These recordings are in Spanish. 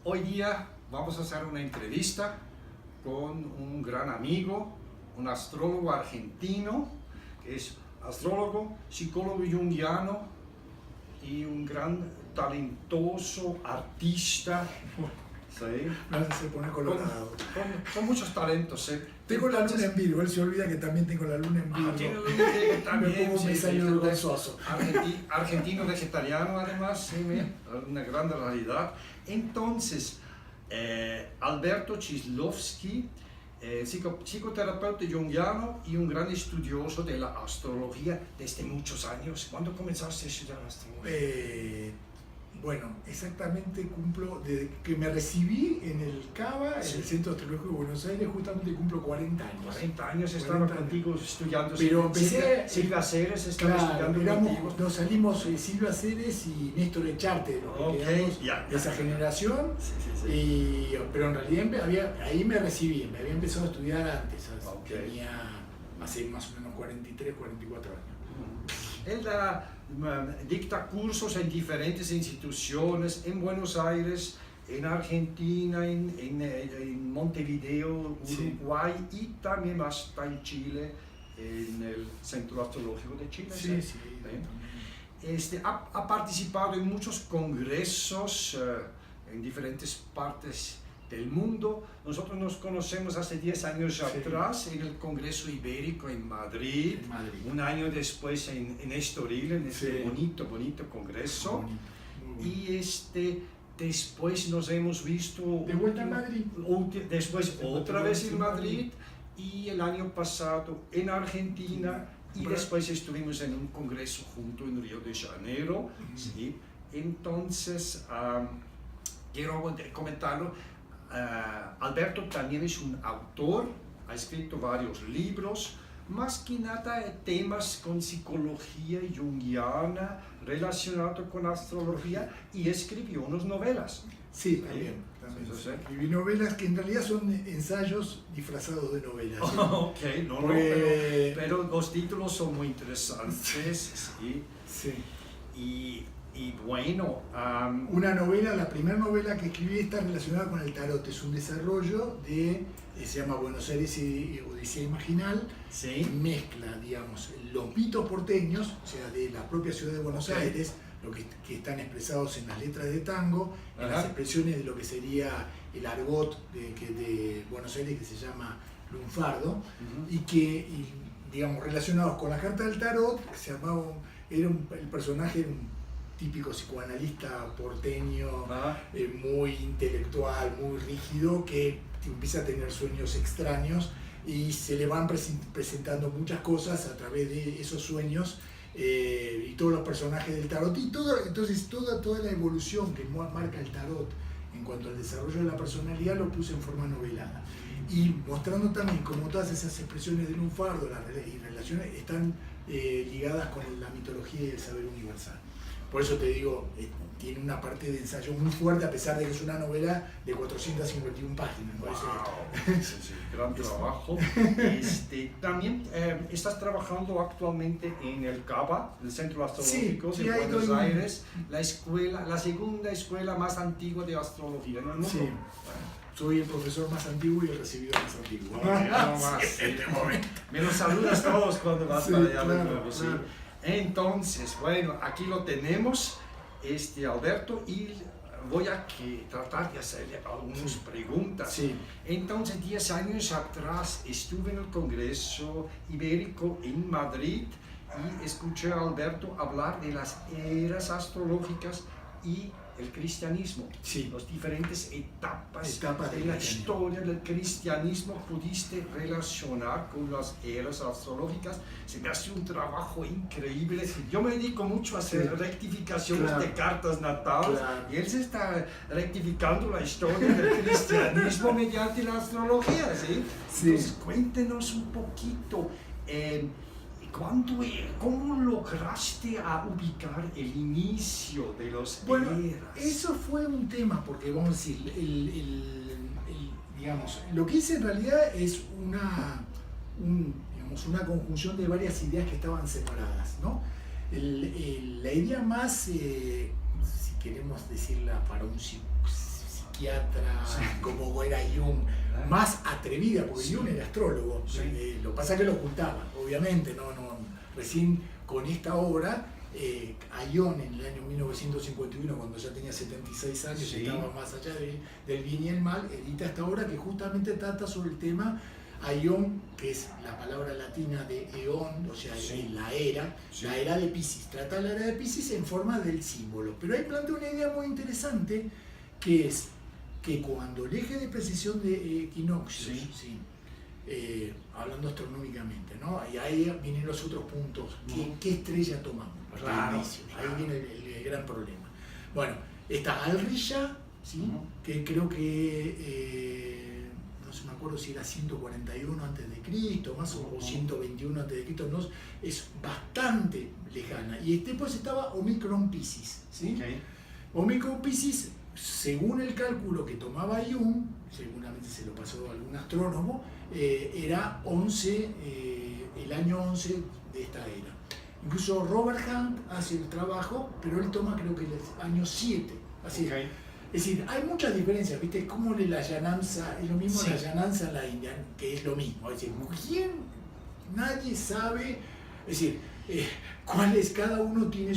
Hoy día vamos a hacer una entrevista con un gran amigo, un astrólogo argentino, que es astrólogo, psicólogo junguiano y un gran talentoso artista. ¿Sí? Se pone colorado. Con muchos talentos. ¿Sí? Tengo la luna en Virgo, él se olvida que también tengo la luna en Virgo. Tiene la luna en Virgo también. Me salió gozoso. Argentino vegetariano además, sí, una gran realidad. Entonces, Alberto Chislovsky, psicoterapeuta junguiano y un gran estudioso de la astrología desde muchos años. ¿Cuándo comenzaste a estudiar astrología? Bueno, exactamente cumplo, desde que me recibí en el CABA, en el Centro Astrológico de Buenos Aires, justamente cumplo 40 años. 40 años estaba contigo estudiando. Pero empecé... Silvia Ceres estaba estudiando contigo. Nos salimos Silvia Ceres y Néstor Echarte, de esa generación. Sí. Pero en realidad ahí me recibí, me había empezado a estudiar antes, tenía hace más o menos 43, 44 años. Él dicta cursos en diferentes instituciones, en Buenos Aires, en Argentina, en Montevideo, Uruguay, y también hasta en Chile, en el Centro Astrológico de Chile. Ha participado en muchos congresos en diferentes partes del mundo. Nosotros nos conocemos hace 10 años atrás en el Congreso Ibérico en Madrid, un año después en Estoril, en este bonito congreso. Y después nos hemos visto de vuelta en Madrid. Después otra vez en Madrid y el año pasado en Argentina y después estuvimos en un congreso junto en Río de Janeiro. ¿Sí? Entonces, quiero comentarlo. Alberto también es un autor, ha escrito varios libros, más que nada temas con psicología junguiana relacionado con astrología, y escribió unas novelas. Sí, también. Escribí novelas que en realidad son ensayos disfrazados de novelas. Pero los títulos son muy interesantes. Y bueno... Una novela, la primera novela que escribí está relacionada con el tarot, es un desarrollo se llama Buenos Aires y Odisea Imaginal, mezcla, digamos, los mitos porteños, o sea, de la propia ciudad de Buenos Aires, lo que están expresados en las letras de tango, en las expresiones de lo que sería el argot de Buenos Aires, que se llama lunfardo, digamos, relacionados con la carta del tarot, el personaje era un típico psicoanalista porteño, muy intelectual, muy rígido, que empieza a tener sueños extraños y se le van presentando muchas cosas a través de esos sueños y todos los personajes del tarot y entonces toda la evolución que marca el tarot en cuanto al desarrollo de la personalidad lo puse en forma novelada y mostrando también cómo todas esas expresiones de lunfardo y relaciones están ligadas con la mitología y el saber universal. Por eso te digo, tiene una parte de ensayo muy fuerte, a pesar de que es una novela de 451 páginas. Wow. Gran trabajo. También estás trabajando actualmente en el CABA, el Centro Astrológico de Buenos Aires, la segunda escuela más antigua de astrología en el mundo. Sí. Soy el profesor más antiguo y el recibidor más antiguo. Me lo saludas todos cuando vas para allá de nuevo. Entonces, bueno, aquí lo tenemos, Alberto, y voy a tratar de hacerle algunas preguntas. Entonces, 10 años atrás estuve en el Congreso Ibérico en Madrid y escuché a Alberto hablar de las eras astrológicas y el cristianismo, las diferentes etapas de la historia del cristianismo pudiste relacionar con las eras astrológicas. Se me hace un trabajo increíble. Yo me dedico mucho a hacer rectificaciones de cartas natales y él se está rectificando la historia del cristianismo mediante la astrología. Entonces, cuéntenos un poquito. ¿Cómo lograste ubicar el inicio de los eras? Eso fue un tema, porque vamos a decir, digamos, lo que hice en realidad es una conjunción de varias ideas que estaban separadas, ¿no? La idea más, si queremos decirla para un psiquiatra, como era Jung, más atrevida, porque Jung era astrólogo. Lo que pasa es que lo ocultaba, obviamente, recién con esta obra, Aion en el año 1951, cuando ya tenía 76 años y estaba más allá del bien y el mal, edita esta obra que justamente trata sobre el tema Aion, que es la palabra latina de eón, o sea, la era de Piscis. Trata la era de Piscis en forma del símbolo. Pero ahí plantea una idea muy interesante, que es que cuando el eje de precisión de equinoccios, hablando astronómicamente, ¿no? Y ahí vienen los otros puntos. ¿Qué estrella tomamos? Claro, ahí viene el gran problema. Bueno, está Alrilla, ¿sí? Que creo que no se me acuerdo si era 141 a.C., más o 121 a.C., no, es bastante lejana. Y después estaba Omicron Piscis, ¿sí? Omicron Piscis, según el cálculo que tomaba Jung, seguramente se lo pasó a algún astrónomo, era 11, el año 11 de esta era. Incluso Robert Hunt hace el trabajo, pero él toma creo que el año 7. Así es decir, hay muchas diferencias, ¿viste? Es como la allananza, es lo mismo la allananza en la India, que es lo mismo. Es decir, nadie sabe, es decir, cada uno tiene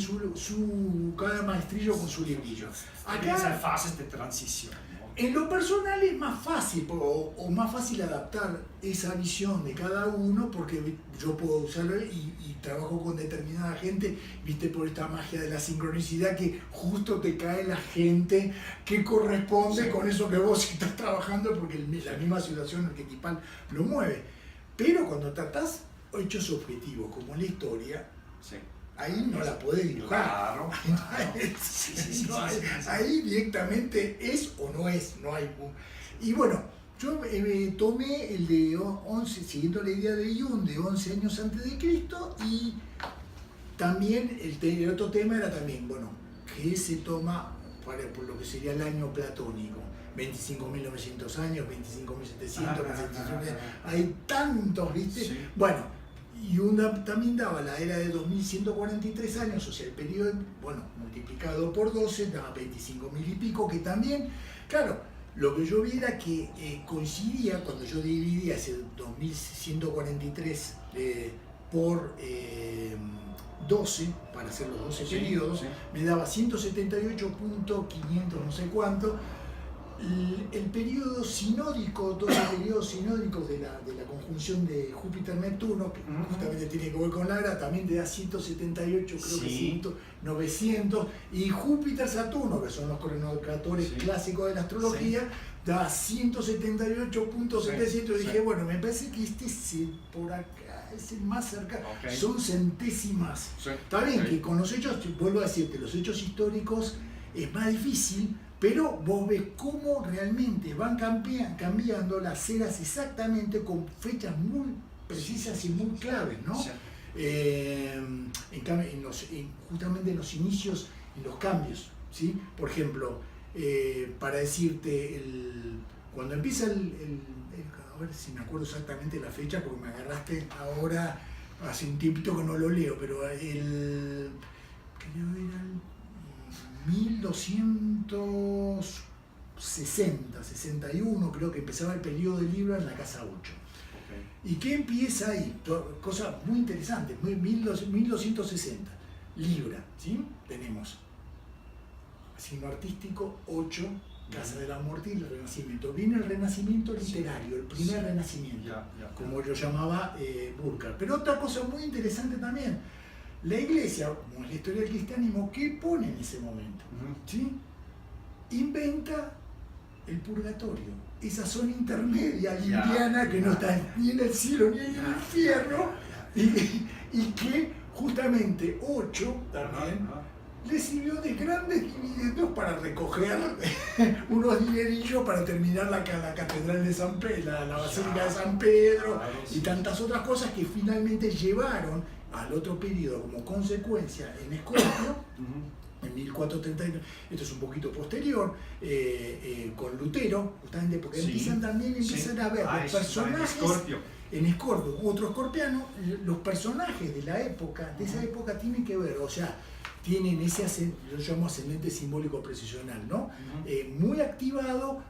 cada maestrillo con su librillo. Acá hay fases de transición. En lo personal es más fácil, o más fácil adaptar esa visión de cada uno, porque yo puedo usarlo y trabajo con determinada gente, viste, por esta magia de la sincronicidad, que justo te cae la gente que corresponde con eso que vos estás trabajando, porque la misma situación arquetipal lo mueve. Pero cuando tratás hechos objetivos, como la historia, ahí no la podés dibujar. Claro. Ahí directamente es o no es, no hay. Y bueno, yo tomé el de 11, siguiendo la idea de Jung, de 11 años antes de Cristo, y también el otro tema era también, bueno, que se toma por lo que sería el año platónico. 25.900 años, 25.700, hay tantos, ¿viste? Bueno, y también daba la era de 2143 años, o sea, el periodo, multiplicado por 12, daba 25.000 y pico, que también, claro, lo que yo vi era que coincidía, cuando yo dividía ese 2143 por 12, para hacer los 12 periodos, me daba 178.500 no sé cuánto. El periodo sinódico, 12 periodos sinódicos de la conjunción de Júpiter-Neptuno, que justamente tiene que ver con la era, también te da 178, creo que 900, y Júpiter-Saturno, que son los cronometradores clásicos de la astrología, da 178.700. Dije, bueno, me parece que este es por acá, es el más cercano, son centésimas. Está bien que con los hechos, vuelvo a decirte, los hechos históricos es más difícil, pero vos ves cómo realmente van cambiando las eras exactamente con fechas muy precisas y muy claves, ¿no? Justamente en los inicios y los cambios, ¿sí? Por ejemplo, para decirte, cuando empieza a ver si me acuerdo exactamente la fecha, porque me agarraste ahora, hace un tiempito que no lo leo, pero creo que era el 1260, 61, creo que empezaba el periodo de Libra en la casa 8. ¿Y qué empieza ahí? Cosa muy interesante, 1260, Libra, ¿sí? Tenemos signo artístico 8, casa de la muerte y el renacimiento. Viene el renacimiento literario, el primer renacimiento, como yo llamaba Burckhardt. Pero otra cosa muy interesante también, la iglesia, como es la historia del cristianismo, ¿qué pone en ese momento? ¿Sí? Inventa el purgatorio, esa zona intermedia limpiana que no está ni en el cielo ni en el infierno, y que justamente 8 también le sirvió de grandes dividendos para recoger unos dinerillos para terminar la catedral de San Pedro, la basílica de San Pedro, y tantas otras cosas que finalmente llevaron al otro periodo como consecuencia en Escorpio, en 1439, esto es un poquito posterior, con Lutero, justamente porque empiezan a ver los personajes en Escorpio, otro escorpiano, los personajes de esa época tienen que ver, o sea, tienen ese, yo llamo ascendente simbólico precisional, ¿no? Muy activado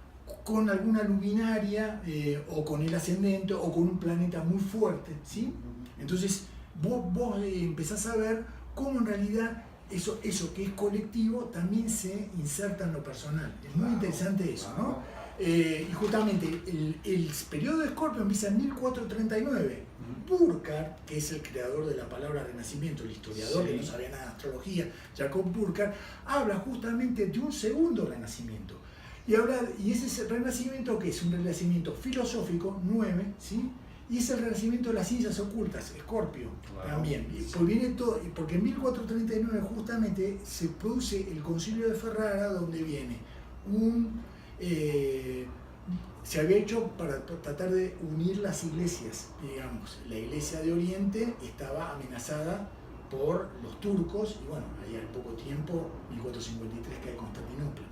con alguna luminaria o con el ascendente o con un planeta muy fuerte, ¿sí? Entonces vos empezás a ver cómo en realidad eso que es colectivo también se inserta en lo personal. Es muy interesante eso, ¿no? Y justamente el periodo de Escorpio empieza en 1439. Burckhardt, que es el creador de la palabra renacimiento, el historiador que no sabía nada de astrología, Jacob Burckhardt, habla justamente de un segundo renacimiento. Y ese renacimiento, que es un renacimiento filosófico, 9, ¿sí? Y es el renacimiento de las ciencias ocultas, Escorpio, también. Y pues viene todo, porque en 1439 justamente se produce el Concilio de Ferrara, donde viene se había hecho para tratar de unir las iglesias, digamos. La iglesia de Oriente estaba amenazada por los turcos, y bueno, ahí al poco tiempo, 1453, cae Constantinopla.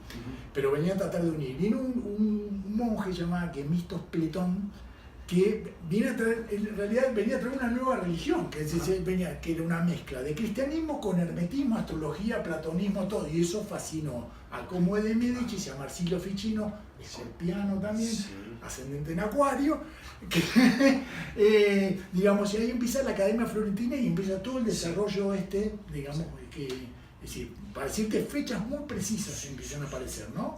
Pero venía a tratar de unir. Vino un monje llamado Gemistos Pletón, que viene a traer, en realidad venía a traer una nueva religión, que era una mezcla de cristianismo con hermetismo, astrología, platonismo, todo, y eso fascinó a Como de Medici, a Marsilio Ficino, escorpiano también, ascendente en Acuario, digamos, y ahí empieza la Academia Florentina y empieza todo el desarrollo digamos, es decir, para decirte fechas muy precisas empiezan a aparecer, ¿no?